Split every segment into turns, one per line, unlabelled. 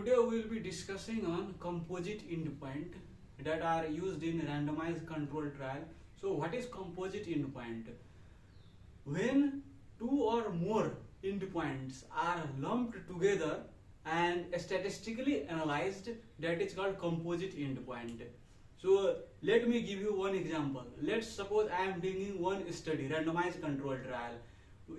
Today we will be discussing on composite endpoint that are used in randomized control trial. So what is composite endpoint? When two or more endpoints are lumped together and statistically analyzed, that is called composite endpoint. So let me give you one example. Let's suppose I am doing one study, randomized control trial,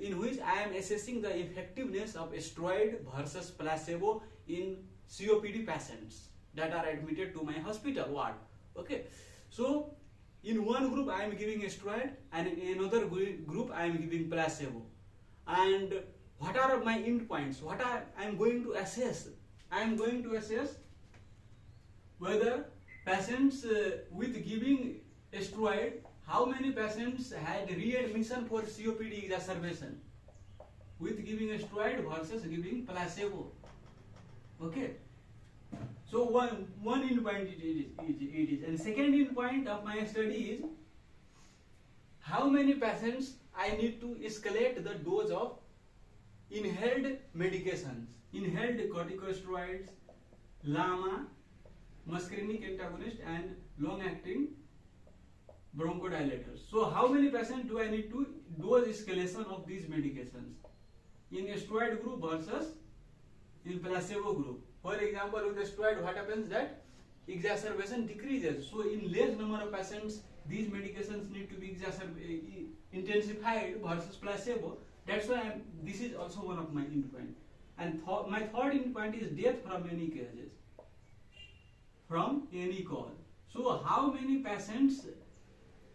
in which I am assessing the effectiveness of steroid versus placebo in COPD patients that are admitted to my hospital ward. Okay, so in one group I am giving steroid and in another group I am giving placebo. And what are my endpoints? What I am going to assess? I am going to assess whether patients with giving steroid, how many patients had readmission for COPD exacerbation with giving a steroid versus giving placebo. Okay, so one endpoint it is, and second endpoint of my study is how many patients I need to escalate the dose of inhaled medications, inhaled corticosteroids, LAMA, muscarinic antagonist, and long-acting bronchodilators. So how many patients do I need to dose escalation of these medications in a steroid group versus in placebo group? For example, with the steroid, what happens that exacerbation decreases. So in less number of patients, these medications need to be intensified versus placebo. That's why this is also one of my endpoint. And my third endpoint is death from any causes, from any cause. So how many patients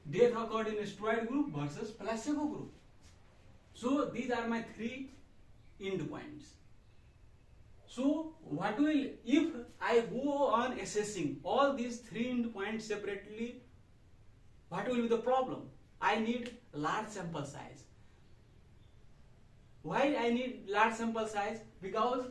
death occurred in a steroid group versus placebo group? So these are my three endpoints. So what will, if I go on assessing all these three endpoints separately, what will be the problem? I need large sample size. Why I need large sample size? Because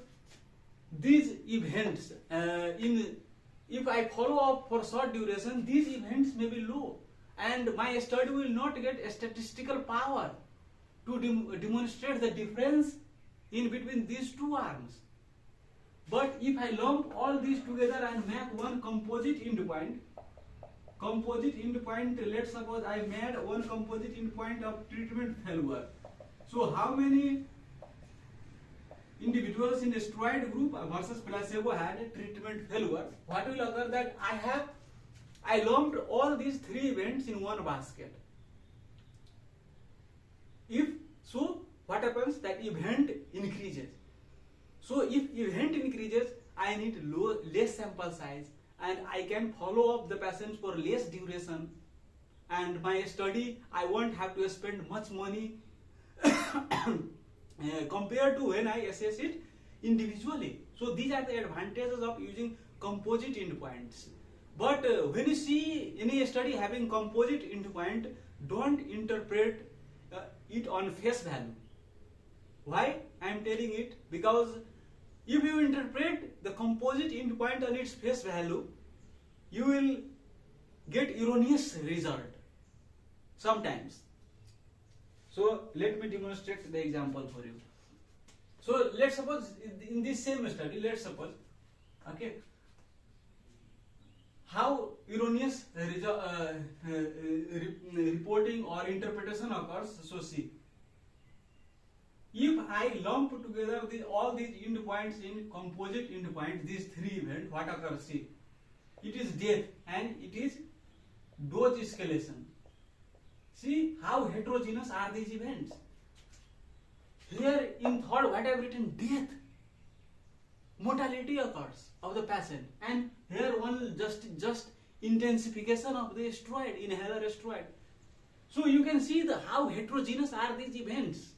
these events, if I follow up for short duration, these events may be low, and my study will not get a statistical power to demonstrate the difference in between these two arms. But if I lump all these together and make one composite endpoint, let's suppose I made one composite endpoint of treatment failure. So how many individuals in the steroid group versus placebo had a treatment failure? What will occur that I lumped all these three events in one basket. If so, what happens that event increases. So if event increases, I need less sample size, and I can follow up the patients for less duration, and my study I won't have to spend much money compared to when I assess it individually. So these are the advantages of using composite endpoints. But when you see any study having composite endpoint, don't interpret it on face value. Why I am telling it? Because if you interpret the composite endpoint on its face value, you will get erroneous result sometimes. So let me demonstrate the example for you. So let's suppose in this same study, let's suppose, okay, how erroneous reporting or interpretation occurs. So see, if I lump together all these endpoints in composite endpoints, these three events, what occurs? See, it is death and it is dose escalation. See how heterogeneous are these events. Here in third, what I have written, death, mortality occurs of the patient, and here one just intensification of the steroid, inhaler steroid. So you can see how heterogeneous are these events.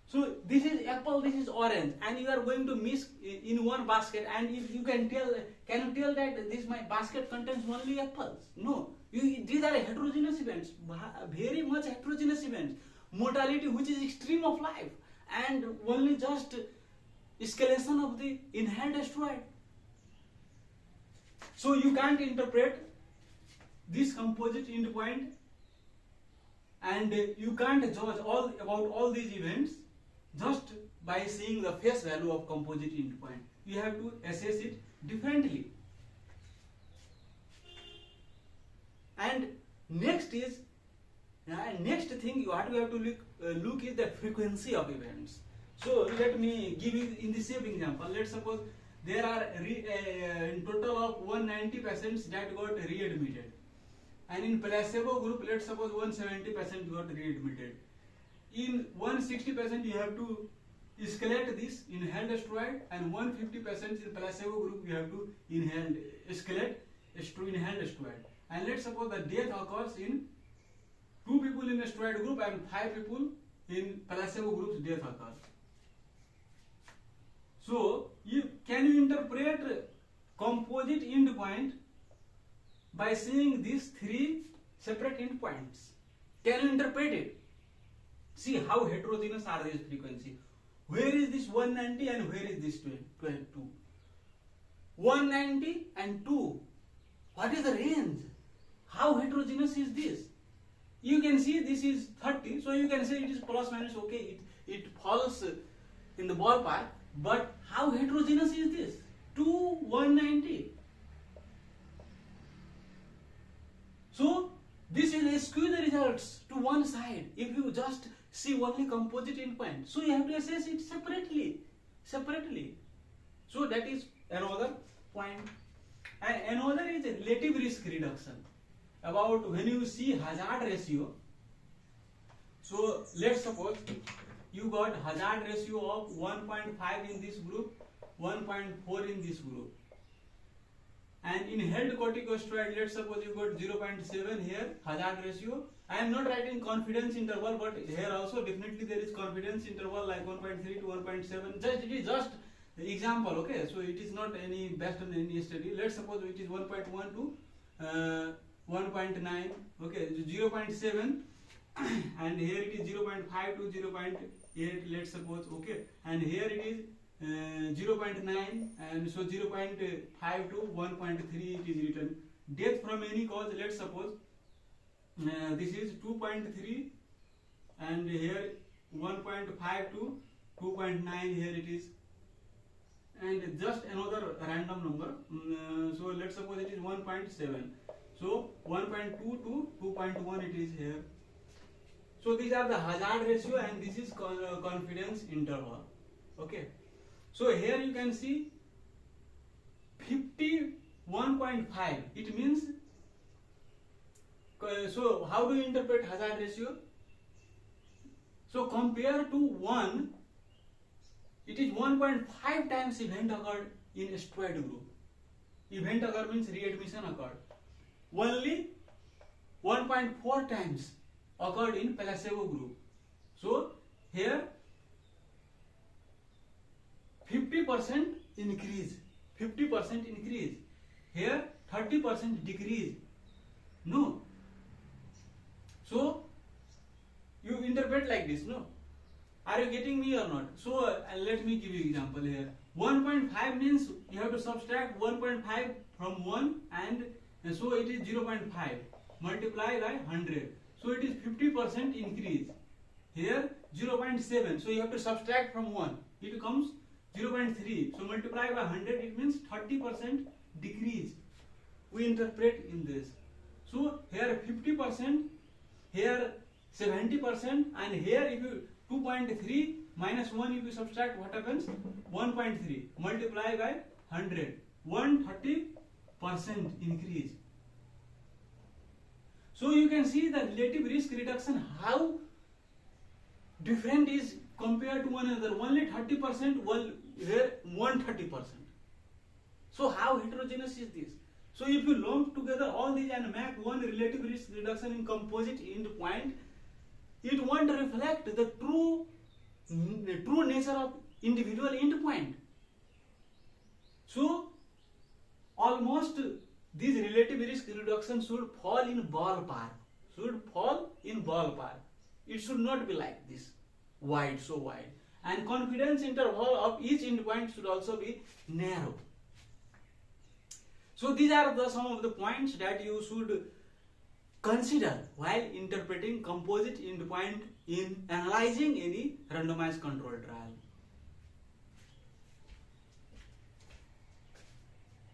So this is apple, this is orange, and you are going to mix in one basket, and if you can you tell that this my basket contains only apples? No, these are heterogeneous events, very much heterogeneous events. Mortality, which is extreme of life, and only just escalation of the inhaled steroid. So you can't interpret this composite endpoint, and you can't judge about all these events just by seeing the face value of composite endpoint. you have to assess it differently. And next thing what we have to look is the frequency of events. So let me give you in the same example. Let's suppose there are in total of 190 patients that got readmitted, and in placebo group, let's suppose 170 patients got readmitted. In 160 patients, you have to escalate this inhaled steroid, and 150 patients in placebo group you have to escalate inhaled steroid. And let's suppose the death occurs in 2 people in the steroid group and 5 people in placebo group's death occurs. So can you interpret composite endpoint by seeing these 3 separate endpoints? Can you interpret it? See how heterogeneous are these frequencies. Where is this 190 and where is this 2? 190 and 2. What is the range? How heterogeneous is this? You can see this is 30, so you can say it is plus minus okay. It falls in the ballpark. But how heterogeneous is this? 2, 190. So this will skew the results to one side if you just see only composite endpoint. So you have to assess it separately. So that is another point. And another is relative risk reduction. About when you see hazard ratio. So let's suppose you got hazard ratio of 1.5 in this group, 1.4 in this group. And in inhaled corticosteroid, let's suppose you got 0.7 here, hazard ratio. I am not writing confidence interval, but here also definitely there is confidence interval like 1.3 to 1.7. It is just example, okay? So it is not any based on any study. Let's suppose it is 1.1 to 1.9, okay, 0.7, and here it is 0.5 to 0.8, let's suppose, okay, and here it is 0.9, and so 0.5 to 1.3 it is written. Death from any cause, let's suppose this is 2.3, and here 1.5 to 2.9, here it is, and just another random number. So let's suppose it is 1.7. So 1.2 to 2.1 it is here. So these are the hazard ratio and this is confidence interval. Okay. So here you can see 51.5. It means, so how do you interpret hazard ratio? So compared to 1, it is 1.5 times event occurred in steroid group. Event occurred means readmission occurred. Only 1.4 times occurred in placebo group. So here 50% increase, 50% increase. Here 30% decrease. No. So you interpret like this, no? Are you getting me or not? So let me give you example here. 1.5 means you have to subtract 1.5 from 1 and so it is 0.5 multiply by 100. So it is 50% increase. Here 0.7. So you have to subtract from 1. It becomes 0.3. So multiply by 100. It means 30% decrease. We interpret in this. So here 50%, here 70%, and here if you 2.3 minus 1 if you subtract, what happens? 1.3 multiply by 100. 130% increase. So you can see the relative risk reduction, how different is compared to one another. Only 30%, here 130%. So how heterogeneous is this? So if you lump together all these and make one relative risk reduction in composite endpoint, it won't reflect the true nature of individual endpoint. So almost this relative risk reduction should fall in ballpark. It should not be like this, wide, so wide. And confidence interval of each endpoint should also be narrow. So these are some of the points that you should consider while interpreting composite endpoint in analyzing any randomized control trial.